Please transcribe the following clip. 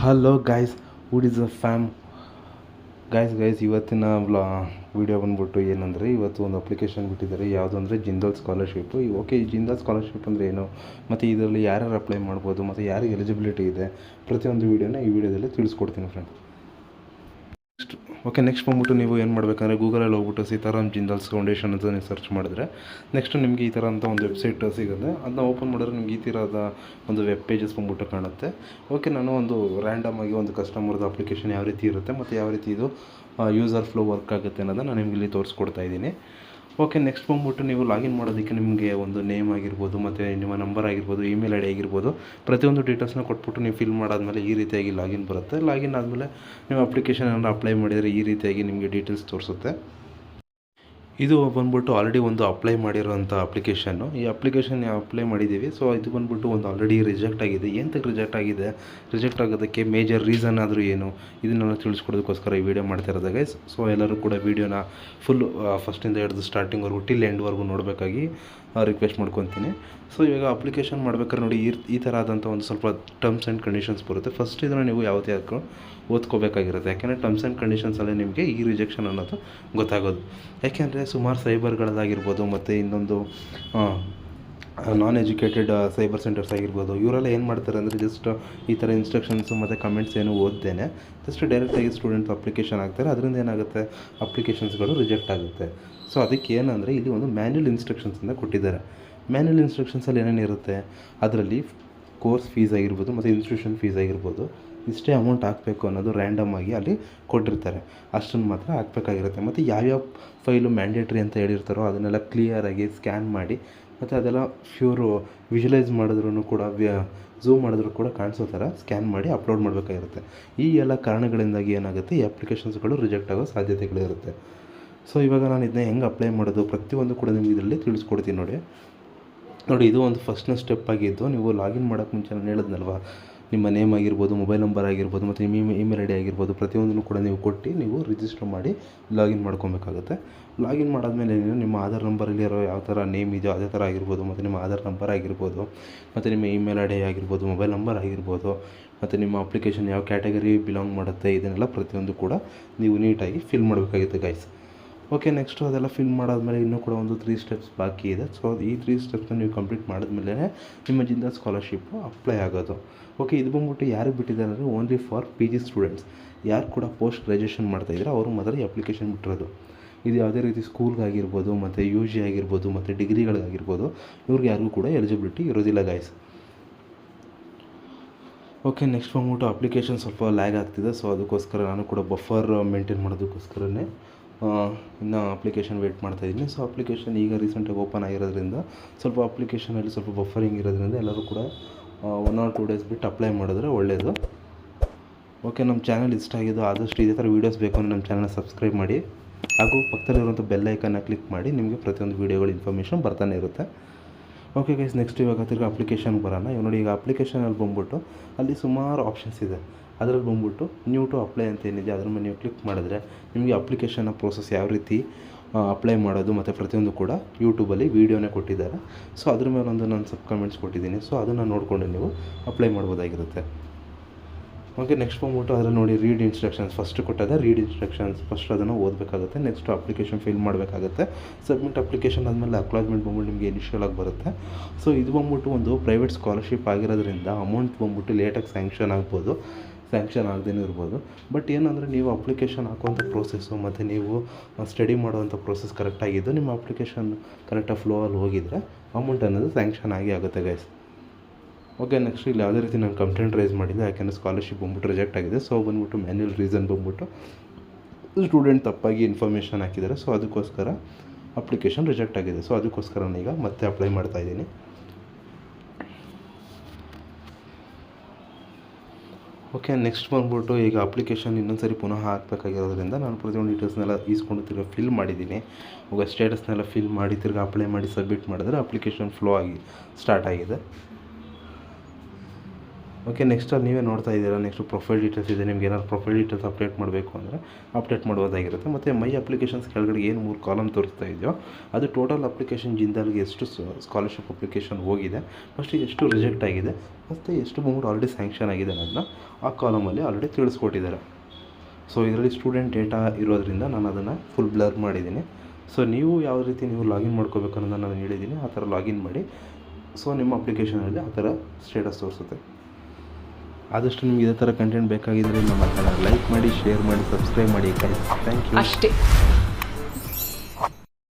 Hello guys, wood is a fam. Guys ಇವತ್ತಿನ video ಬಂದ್ಬಿಟ್ಟು ಏನಂದರೆ, ಇವತ್ತು ಒಂದು ಅಪ್ಲಿಕೇಶನ್ ಬಿಟ್ಟಿದ್ದಾರೆ. ಯಾವುದು ಅಂದರೆ ಜಿಂದಾಲ್ ಸ್ಕಾಲರ್ಶಿಪ್ಪು. ಓಕೆ, ಈ ಜಿಂದಾಲ್ ಸ್ಕಾಲರ್ಶಿಪ್ ಅಂದರೆ ಏನು, ಮತ್ತು ಇದರಲ್ಲಿ ಯಾರ್ಯಾರು ಅಪ್ಲೈ ಮಾಡ್ಬೋದು, ಮತ್ತು ಯಾರಿಗೆ ಎಲಿಜಿಬಿಲಿಟಿ ಇದೆ, ಪ್ರತಿಯೊಂದು ವೀಡಿಯೋನ ಈ ವಿಡಿಯೋದಲ್ಲಿ ತಿಳಿಸ್ಕೊಡ್ತೀನಿ ಫ್ರೆಂಡ್. ನೆಕ್ಸ್ಟ್ ಬಂದ್ಬಿಟ್ಟು ನೀವು ಏನು ಮಾಡಬೇಕಂದ್ರೆ, ಗೂಗಲಲ್ಲಿ ಹೋಗ್ಬಿಟ್ಟು ಸೀತಾರಾಮ್ ಜಿಂದಾಲ್ಸ್ ಫೌಂಡೇಶನ್ ಅಂತ ನೀವು ಸರ್ಚ್ ಮಾಡಿದ್ರೆ ನೆಕ್ಸ್ಟ್ ನಿಮಗೆ ಈ ಥರ ಅಂತ ಒಂದು ವೆಬ್ಸೈಟ್ ಸಿಗುತ್ತೆ. ಅದನ್ನ ಓಪನ್ ಮಾಡಿದ್ರೆ ನಿಮ್ಗೆ ಈ ಥರದ ಒಂದು ವೆಬ್ ಪೇಜಸ್ ಬಂದ್ಬಿಟ್ಟು ಕಾಣುತ್ತೆ. ಓಕೆ, ನಾನು ಒಂದು ರ್ಯಾಂಡಮ್ ಆಗಿ ಒಂದು ಕಸ್ಟಮರ್ದು ಅಪ್ಲಿಕೇಶನ್ ಯಾವ ರೀತಿ ಇರುತ್ತೆ ಮತ್ತು ಯಾವ ರೀತಿ ಇದು ಯೂಸರ್ ಫ್ಲೋ ವರ್ಕ್ ಆಗುತ್ತೆ ಅನ್ನೋದನ್ನು ನಾನು ನಿಮಗೆ ಇಲ್ಲಿ ತೋರಿಸ್ಕೊಡ್ತಾ ಇದ್ದೀನಿ. ಓಕೆ, ನೆಕ್ಸ್ಟ್ ಬಂದ್ಬಿಟ್ಟು ನೀವು ಲಾಗಿನ್ ಮಾಡೋದಕ್ಕೆ ನಿಮಗೆ ಒಂದು ನೇಮ್ ಆಗಿರ್ಬೋದು, ಮತ್ತು ನಿಮ್ಮ ನಂಬರ್ ಆಗಿರ್ಬೋದು, ಇಮೇಲ್ ಐ ಡಿ ಆಗಿರ್ಬೋದು, ಪ್ರತಿಯೊಂದು ಡೀಟೇಲ್ಸ್ನ ಕೊಟ್ಬಿಟ್ಟು ನೀವು ಫಿಲ್ ಮಾಡಾದಮೇಲೆ ಈ ರೀತಿಯಾಗಿ ಲಾಗಿನ್ ಬರುತ್ತೆ. ಲಾಗಿನ್ ಆದಮೇಲೆ ನೀವು ಅಪ್ಲಿಕೇಶನ್ ಏನಾದ್ರು ಅಪ್ಲೈ ಮಾಡಿದರೆ ಈ ರೀತಿಯಾಗಿ ನಿಮಗೆ ಡೀಟೇಲ್ಸ್ ತೋರಿಸುತ್ತೆ. ಇದು ಬಂದ್ಬಿಟ್ಟು ಆಲ್ರೆಡಿ ಒಂದು ಅಪ್ಲೈ ಮಾಡಿರೋಂಥ ಅಪ್ಲಿಕೇಶನ್ನು. ಈ ಅಪ್ಲಿಕೇಶನ್ ಅಪ್ಲೈ ಮಾಡಿದ್ದೀವಿ. ಸೊ ಇದು ಬಂದ್ಬಿಟ್ಟು ಒಂದು ಆಲ್ರೆಡಿ ರಿಜೆಕ್ಟ್ ಆಗಿದೆ. ಏನಕ್ಕೆ ರಿಜೆಕ್ಟ್ ಆಗಿದೆ, ರಿಜೆಕ್ಟ್ ಆಗೋದಕ್ಕೆ ಮೇಜರ್ ರೀಸನ್ ಆದರೂ ಏನು, ಇದನ್ನೆಲ್ಲ ತಿಳಿಸ್ಕೊಡೋದಕ್ಕೋಸ್ಕರ ಈ ವಿಡಿಯೋ ಮಾಡ್ತಾ ಇರೋದು ಗೈಸ್. ಸೊ ಎಲ್ಲರೂ ಕೂಡ ವೀಡಿಯೋನ ಫುಲ್ ಫಸ್ಟಿಂದ ಹಿಡಿದು ಸ್ಟಾರ್ಟಿಂಗ್ವರೆಗೂ ಟಿಲ್ ಎಂಡ್ವರೆಗೂ ನೋಡಬೇಕಾಗಿ ರಿಕ್ವೆಸ್ಟ್ ಮಾಡ್ಕೊತೀನಿ. ಸೊ ಇವಾಗ ಅಪ್ಲಿಕೇಶನ್ ಮಾಡ್ಬೇಕಾದ್ರೆ ನೋಡಿ, ಈ ಥರ ಆದಂಥ ಒಂದು ಸ್ವಲ್ಪ ಟರ್ಮ್ಸ್ ಆ್ಯಂಡ್ ಕಂಡೀಷನ್ಸ್ ಬರುತ್ತೆ. ಫಸ್ಟ್ ಇದನ್ನು ನೀವು ಯಾವುದೇ ಓದ್ಕೋಬೇಕಾಗಿರುತ್ತೆ. ಯಾಕೆಂದರೆ ಟರ್ಮ್ಸ್ ಆ್ಯಂಡ್ ಕಂಡೀಷನ್ಸಲ್ಲೇ ನಿಮಗೆ ಈ ರಿಜೆಕ್ಷನ್ ಅನ್ನೋದು ಗೊತ್ತಾಗೋದು. ಯಾಕೆಂದರೆ ಸುಮಾರು ಸೈಬರ್ಗಳದ್ದಾಗಿರ್ಬೋದು, ಮತ್ತು ಇನ್ನೊಂದು ನಾನ್ ಎಜುಕೇಟೆಡ್ ಸೈಬರ್ ಸೆಂಟರ್ಸ್ ಆಗಿರ್ಬೋದು, ಇವರೆಲ್ಲ ಏನು ಮಾಡ್ತಾರೆ ಅಂದರೆ, ಜಸ್ಟ್ ಈ ಥರ ಇನ್ಸ್ಟ್ರಕ್ಷನ್ಸು ಮತ್ತು ಕಮೆಂಟ್ಸ್ ಏನು ಓದ್ದೇನೆ ಜಸ್ಟ್ ಡೈರೆಕ್ಟಾಗಿ ಸ್ಟೂಡೆಂಟ್ಸ್ ಅಪ್ಲಿಕೇಶನ್ ಆಗ್ತಾರೆ. ಅದರಿಂದ ಏನಾಗುತ್ತೆ, ಅಪ್ಲಿಕೇಶನ್ಸ್ಗಳು ರಿಜೆಕ್ಟ್ ಆಗುತ್ತೆ. ಸೊ ಅದಕ್ಕೆ ಏನಂದರೆ, ಇಲ್ಲಿ ಒಂದು ಮ್ಯಾನ್ಯಲ್ ಇನ್ಸ್ಟ್ರಕ್ಷನ್ಸನ್ನು ಕೊಟ್ಟಿದ್ದಾರೆ. ಮ್ಯಾನ್ಯಲ್ ಇನ್ಸ್ಟ್ರಕ್ಷನ್ಸಲ್ಲಿ ಏನೇನಿರುತ್ತೆ, ಅದರಲ್ಲಿ ಕೋರ್ಸ್ ಫೀಸ್ ಆಗಿರ್ಬೋದು ಮತ್ತು ಇನ್ಸ್ಟಿಟ್ಯೂಷನ್ ಫೀಸ್ ಆಗಿರ್ಬೋದು, ಇಷ್ಟೇ ಅಮೌಂಟ್ ಹಾಕಬೇಕು ಅನ್ನೋದು ರ್ಯಾಂಡಮ್ ಆಗಿ ಅಲ್ಲಿ ಕೊಟ್ಟಿರ್ತಾರೆ. ಅಷ್ಟನ್ನು ಮಾತ್ರ ಹಾಕಬೇಕಾಗಿರುತ್ತೆ. ಮತ್ತು ಯಾವ್ಯಾವ ಫೈಲು ಮ್ಯಾಂಡೇಟ್ರಿ ಅಂತ ಹೇಳಿರ್ತಾರೋ ಅದನ್ನೆಲ್ಲ ಕ್ಲಿಯರಾಗಿ ಸ್ಕ್ಯಾನ್ ಮಾಡಿ, ಮತ್ತು ಅದೆಲ್ಲ ಪ್ಯೂರು ವಿಜುವಲೈಸ್ ಮಾಡಿದ್ರೂ ಕೂಡ, ಝೂಮ್ ಮಾಡಿದ್ರೂ ಕೂಡ ಕಾಣಿಸೋ ಥರ ಸ್ಕ್ಯಾನ್ ಮಾಡಿ ಅಪ್ಲೋಡ್ ಮಾಡಬೇಕಾಗಿರುತ್ತೆ. ಈ ಎಲ್ಲ ಕಾರಣಗಳಿಂದಾಗಿ ಏನಾಗುತ್ತೆ, ಈ ಅಪ್ಲಿಕೇಶನ್ಸ್ಗಳು ರಿಜೆಕ್ಟ್ ಆಗೋ ಸಾಧ್ಯತೆಗಳಿರುತ್ತೆ. ಸೊ ಇವಾಗ ನಾನು ಇದನ್ನ ಹೆಂಗೆ ಅಪ್ಲೈ ಮಾಡೋದು ಪ್ರತಿಯೊಂದು ಕೂಡ ನಿಮಗೆ ಇದರಲ್ಲಿ ತಿಳಿಸ್ಕೊಡ್ತೀನಿ ನೋಡಿ. ಇದು ಒಂದು ಫಸ್ಟ್ನ ಸ್ಟೆಪ್ ಆಗಿದ್ದು, ನೀವು ಲಾಗಿನ್ ಮಾಡೋಕ್ಕೆ ಮುಂಚೆ ನಾನು ಹೇಳಿದ್ನಲ್ವ, ನಿಮ್ಮ ನೇಮ್ ಆಗಿರ್ಬೋದು, ಮೊಬೈಲ್ ನಂಬರ್ ಆಗಿರ್ಬೋದು, ಮತ್ತು ನಿಮ್ಮ ಇಮೇಲ್ ಐ ಡಿ ಆಗಿರ್ಬೋದು, ಪ್ರತಿಯೊಂದನ್ನು ಕೂಡ ನೀವು ಕೊಟ್ಟು ನೀವು ರಿಜಿಸ್ಟರ್ ಮಾಡಿ ಲಾಗಿನ್ ಮಾಡ್ಕೊಬೇಕಾಗುತ್ತೆ. ಲಾಗಿನ್ ಮಾಡಾದಮೇಲೆ ನಿಮ್ಮ ಆಧಾರ್ ನಂಬರಲ್ಲಿರೋ ಯಾವ ಥರ ನೇಮ್ ಇದೆಯೋ ಅದೇ ಥರ ಆಗಿರ್ಬೋದು, ಮತ್ತು ನಿಮ್ಮ ಆಧಾರ್ ನಂಬರ್ ಆಗಿರ್ಬೋದು, ಮತ್ತು ನಿಮ್ಮ ಇಮೇಲ್ ಐ ಡಿ ಆಗಿರ್ಬೋದು, ಮೊಬೈಲ್ ನಂಬರ್ ಆಗಿರ್ಬೋದು, ಮತ್ತು ನಿಮ್ಮ ಅಪ್ಲಿಕೇಶನ್ ಯಾವ ಕ್ಯಾಟಗರಿ ಬಿಲಾಂಗ್ ಮಾಡುತ್ತೆ, ಇದನ್ನೆಲ್ಲ ಪ್ರತಿಯೊಂದು ಕೂಡ ನೀವು ನೀಟಾಗಿ ಫಿಲ್ ಮಾಡಬೇಕಾಗುತ್ತೆ ಗೈಸ್. ಓಕೆ, ನೆಕ್ಸ್ಟು ಅದೆಲ್ಲ ಫಿಲ್ ಮಾಡಾದಮೇಲೆ ಇನ್ನೂ ಕೂಡ ಒಂದು 3 ಸ್ಟೆಪ್ಸ್ ಬಾಕಿ ಇದೆ. ಸೊ ಈ 3 ಸ್ಟೆಪ್ಸ್ನ ನೀವು ಕಂಪ್ಲೀಟ್ ಮಾಡಿದ್ಮೇಲೆ ನಿಮ್ಮ ಜಿಂದಾಲ್ ಸ್ಕಾಲರ್ಶಿಪ್ಪು ಅಪ್ಲೈ ಆಗೋದು. ಓಕೆ, ಇದು ಬಂದ್ಬಿಟ್ಟು ಯಾರಿಗೆ ಬಿಟ್ಟಿದ್ದಾರೆ ಅಂದರೆ, ಓನ್ಲಿ ಫಾರ್ PG ಸ್ಟೂಡೆಂಟ್ಸ್. ಯಾರು ಕೂಡ ಪೋಸ್ಟ್ ಗ್ರ್ಯಾಜುಯೇಷನ್ ಮಾಡ್ತಾಯಿದ್ರೆ ಅವರು ಮಾತ್ರ ಈ ಅಪ್ಲಿಕೇಶನ್ ಬಿಟ್ಟಿರೋದು. ಇದು ಯಾವುದೇ ರೀತಿ ಸ್ಕೂಲ್ಗಾಗಿರ್ಬೋದು, ಮತ್ತು UG ಆಗಿರ್ಬೋದು, ಮತ್ತು ಡಿಗ್ರಿಗಳಿಗಾಗಿರ್ಬೋದು, ಇವ್ರಿಗೆ ಯಾರಿಗೂ ಕೂಡ ಎಲಿಜಿಬಿಲಿಟಿ ಇರೋದಿಲ್ಲ ಗೈಸ್. ಓಕೆ, ನೆಕ್ಸ್ಟ್ ಬಂದ್ಬಿಟ್ಟು ಅಪ್ಲಿಕೇಶನ್ ಸ್ವಲ್ಪ ಲ್ಯಾಗ್ ಆಗ್ತಿದೆ. ಸೊ ಅದಕ್ಕೋಸ್ಕರ ನಾನು ಕೂಡ ಬಫರ್ ಮೇಂಟೈನ್ ಮಾಡೋದಕ್ಕೋಸ್ಕರನೇ ಇನ್ನು ಅಪ್ಲಿಕೇಶನ್ ವೇಟ್ ಮಾಡ್ತಾಯಿದ್ದೀನಿ. ಸೊ ಅಪ್ಲಿಕೇಶನ್ ಈಗ ರೀಸೆಂಟಾಗಿ ಓಪನ್ ಆಗಿರೋದ್ರಿಂದ ಸ್ವಲ್ಪ ಅಪ್ಲಿಕೇಶನಲ್ಲಿ ಸ್ವಲ್ಪ ಬಫರಿಂಗ್ ಇರೋದ್ರಿಂದ ಎಲ್ಲರೂ ಕೂಡ 1 or 2 ಡೇಸ್ ಬಿಟ್ಟು ಅಪ್ಲೈ ಮಾಡಿದ್ರೆ ಒಳ್ಳೆಯದು. ಓಕೆ, ನಮ್ಮ ಚಾನಲ್ ಇಷ್ಟ ಆಗಿದ್ದು, ಆದಷ್ಟು ಇದೇ ಥರ ವೀಡಿಯೋಸ್ ಬೇಕು ಅಂದರೆ ನಮ್ಮ ಚಾನಲ್ನ ಸಬ್ಸ್ಕ್ರೈಬ್ ಮಾಡಿ, ಹಾಗೂ ಪಕ್ಕದಲ್ಲಿರುವಂಥ ಬೆಲ್ ಐಕನ್ನ ಕ್ಲಿಕ್ ಮಾಡಿ, ನಿಮಗೆ ಪ್ರತಿಯೊಂದು ವೀಡಿಯೋಗಳ ಇನ್ಫಾರ್ಮೇಷನ್ ಬರ್ತಾನೆ ಇರುತ್ತೆ. ಓಕೆ ಗೈಸ್, ನೆಕ್ಸ್ಟ್ ಇವಾಗ ತಿರ್ಗಿ ಅಪ್ಲಿಕೇಶನ್ಗೆ ಬರೋಣ. ಇವಾಗ ನೋಡಿ, ಈಗ ಅಪ್ಲಿಕೇಶನಲ್ಲಿ ಬಂದ್ಬಿಟ್ಟು ಅಲ್ಲಿ ಸುಮಾರು ಆಪ್ಷನ್ಸ್ ಇದೆ. ಅದರಲ್ಲಿ ಬಂದ್ಬಿಟ್ಟು ನ್ಯೂ ಟು ಅಪ್ಲೈ ಅಂತ ಏನಿದೆ ಅದ್ರ ಮೇಲೆ ನೀವು ಕ್ಲಿಕ್ ಮಾಡಿದ್ರೆ ನಿಮಗೆ ಅಪ್ಲಿಕೇಶನ್ನ ಪ್ರೋಸೆಸ್ ಯಾವ ರೀತಿ ಅಪ್ಲೈ ಮಾಡೋದು ಮತ್ತು ಪ್ರತಿಯೊಂದು ಕೂಡ ಯೂಟ್ಯೂಬಲ್ಲಿ ವೀಡಿಯೋನೇ ಕೊಟ್ಟಿದ್ದಾರೆ. ಸೊ ಅದ್ರ ಮೇಲೆ ಒಂದು ನಾನು ಸಬ್ ಕಮೆಂಟ್ಸ್ ಕೊಟ್ಟಿದ್ದೀನಿ. ಸೊ ಅದನ್ನು ನೋಡಿಕೊಂಡು ನೀವು ಅಪ್ಲೈ ಮಾಡ್ಬೋದಾಗಿರುತ್ತೆ. ಓಕೆ, ನೆಕ್ಸ್ಟ್ ಬಂದ್ಬಿಟ್ಟು ಅದರಲ್ಲಿ ನೋಡಿ, ರೀಡ್ ಇನ್ಸ್ಟ್ರಕ್ಷನ್ಸ್ ಫಸ್ಟ್ ಕೊಟ್ಟದೆ. ರೀಡ್ ಇನ್ಸ್ಟ್ರಕ್ಷನ್ಸ್ ಫಸ್ಟ್ ಅದನ್ನು ಓದಬೇಕಾಗುತ್ತೆ. ನೆಕ್ಸ್ಟ್ ಅಪ್ಲಿಕೇಶನ್ ಫಿಲ್ ಮಾಡಬೇಕಾಗುತ್ತೆ. ಸಬ್ಮಿಟ್ ಅಪ್ಲಿಕೇಶನ್ ಆದಮೇಲೆ ಅಕ್ನಾಲೇಜ್ಮೆಂಟ್ ಬಂದ್ಬಿಟ್ಟು ನಿಮಗೆ ಇನಿಷಿಯಲ್ ಆಗಿ ಬರುತ್ತೆ. ಸೊ ಇದು ಬಂದ್ಬಿಟ್ಟು ಒಂದು ಪ್ರೈವೇಟ್ ಸ್ಕಾಲರ್ಶಿಪ್ ಆಗಿರೋದ್ರಿಂದ ಅಮೌಂಟ್ ಬಂದ್ಬಿಟ್ಟು ಲೇಟಾಗಿ ಸ್ಯಾಂಕ್ಷನ್ ಆಗ್ಬೋದು, ಸ್ಯಾಂಕ್ಷನ್ ಆಗದೇನೂ ಇರ್ಬೋದು. ಬಟ್ ಏನಂದರೆ, ನೀವು ಅಪ್ಲಿಕೇಶನ್ ಹಾಕುವಂಥ ಪ್ರೋಸೆಸ್ಸು ಮತ್ತು ನೀವು ಸ್ಟಡಿ ಮಾಡುವಂಥ ಪ್ರೋಸೆಸ್ ಕರೆಕ್ಟಾಗಿದ್ದು, ನಿಮ್ಮ ಅಪ್ಲಿಕೇಶನ್ ಕರೆಕ್ಟಾಗಿ ಫ್ಲೋ ಅಲ್ಲಿ ಹೋಗಿದರೆ ಅಮೌಂಟ್ ಅನ್ನೋದು ಸ್ಯಾಂಕ್ಷನ್ ಆಗಿ ಆಗುತ್ತೆ ಗೈಸ್. ಓಕೆ, ನೆಕ್ಸ್ಟ್ ಇಲ್ಲಿ ಯಾವುದೇ ರೀತಿ ನಾನು ಕಂಪ್ಲೇಂಟ್ ರೈಸ್ ಮಾಡಿದ್ದೆ, ಯಾಕೆಂದರೆ ಸ್ಕಾಲರ್ಶಿಪ್ ಬಂದ್ಬಿಟ್ಟು ರಿಜೆಕ್ಟ್ ಆಗಿದೆ. ಸೊ ಬಂದ್ಬಿಟ್ಟು ಮ್ಯಾನ್ಯಲ್ ರೀಸನ್ ಬಂದ್ಬಿಟ್ಟು ಸ್ಟೂಡೆಂಟ್ ತಪ್ಪಾಗಿ ಇನ್ಫಾರ್ಮೇಷನ್ ಹಾಕಿದ್ದಾರೆ. ಸೊ ಅದಕ್ಕೋಸ್ಕರ ಅಪ್ಲಿಕೇಶನ್ ರಿಜೆಕ್ಟ್ ಆಗಿದೆ. ಸೊ ಅದಕ್ಕೋಸ್ಕರ ನಾನೀಗ ಮತ್ತೆ ಅಪ್ಲೈ ಮಾಡ್ತಾಯಿದ್ದೀನಿ. ಓಕೆ, ನೆಕ್ಸ್ಟ್ ಬಂದ್ಬಿಟ್ಟು ಈಗ ಅಪ್ಲಿಕೇಶನ್ ಇನ್ನೊಂದು ಸರಿ ಪುನಃ ಹಾಕಬೇಕಾಗಿರೋದ್ರಿಂದ ನಾನು ಪ್ರತಿಯೊಂದು ಡೀಟೇಲ್ಸ್ನೆಲ್ಲ ಈಸ್ಕೊಂಡು ತಿರ್ಗಿ ಫಿಲ್ ಮಾಡಿದ್ದೀನಿ. ಇವಾಗ ಸ್ಟೇಟಸ್ನೆಲ್ಲ ಫಿಲ್ ಮಾಡಿ ತಿರ್ಗಿ ಅಪ್ಲೈ ಮಾಡಿ ಸಬ್ಮಿಟ್ ಮಾಡಿದ್ರೆ ಅಪ್ಲಿಕೇಶನ್ ಫ್ಲೋ ಆಗಿ ಸ್ಟಾರ್ಟ್ ಆಗಿದೆ. ಓಕೆ, ನೆಕ್ಸ್ಟ್ ಅಲ್ಲಿ ನೀವೇ ನೋಡ್ತಾ ಇದ್ದೀರಾ, ನೆಕ್ಸ್ಟ್ ಪ್ರೊಫೈಲ್ ಡೀಟೇಲ್ಸ್ ಇದೆ. ನಿಮ್ಗೆ ಏನಾದ್ರು ಪ್ರೊಫೈಲ್ ಡೀಟೇಲ್ಸ್ ಅಪ್ಡೇಟ್ ಮಾಡಬೇಕು ಅಂದರೆ ಅಪ್ಡೇಟ್ ಮಾಡ್ಬೋದಾಗಿರುತ್ತೆ. ಮತ್ತು ಮೈ ಅಪ್ಲಿಕೇಶನ್ಸ್ ಕೆಳಗಡೆ ಏನು 3 ಕಾಲಮ್ ತೋರಿಸ್ತಾ ಇದೆಯೋ ಅದು ಟೋಟಲ್ ಅಪ್ಲಿಕೇಶನ್ ಜಿಂದಾಲ್ಗೆ ಎಷ್ಟು ಸ್ಕಾಲರ್ಶಿಪ್ ಅಪ್ಲಿಕೇಶನ್ ಹೋಗಿದೆ, ಫಸ್ಟಿಗೆ ಎಷ್ಟು ರಿಜೆಕ್ಟ್ ಆಗಿದೆ ಮತ್ತು ಎಷ್ಟು ಬಂದ್ಬಿಟ್ಟು ಆಲ್ರೆಡಿ ಸ್ಯಾಂಕ್ಷನ್ ಆಗಿದೆ ಅನ್ನೋದನ್ನ ಆ ಕಾಲಮಲ್ಲಿ ಆಲ್ರೆಡಿ ತಿಳಿಸ್ಕೊಟ್ಟಿದ್ದಾರೆ. ಸೊ ಇದರಲ್ಲಿ ಸ್ಟೂಡೆಂಟ್ ಡೇಟಾ ಇರೋದ್ರಿಂದ ನಾನು ಅದನ್ನು ಫುಲ್ ಬ್ಲರ್ ಮಾಡಿದ್ದೀನಿ. ಸೊ ನೀವು ಯಾವ ರೀತಿ ನೀವು ಲಾಗಿನ್ ಮಾಡ್ಕೋಬೇಕು ಅನ್ನೋದನ್ನು ನಾನು ಹೇಳಿದ್ದೀನಿ, ಆ ಥರ ಲಾಗಿನ್ ಮಾಡಿ. ಸೊ ನಿಮ್ಮ ಅಪ್ಲಿಕೇಶನಲ್ಲಿ ಆ ಥರ ಸ್ಟೇಟಸ್ ತೋರಿಸುತ್ತೆ. ಆದಷ್ಟು ನಿಮ್ಗೆ ಇದೇ ಥರ ಕಂಟೆಂಟ್ ಬೇಕಾಗಿದ್ದರೆ ನಮ್ಮ ಚಾನಲ್ ಲೈಕ್ ಮಾಡಿ, ಶೇರ್ ಮಾಡಿ, ಸಬ್ಸ್ಕ್ರೈಬ್ ಮಾಡಿ. ಥ್ಯಾಂಕ್ ಯು ಅಷ್ಟೇ.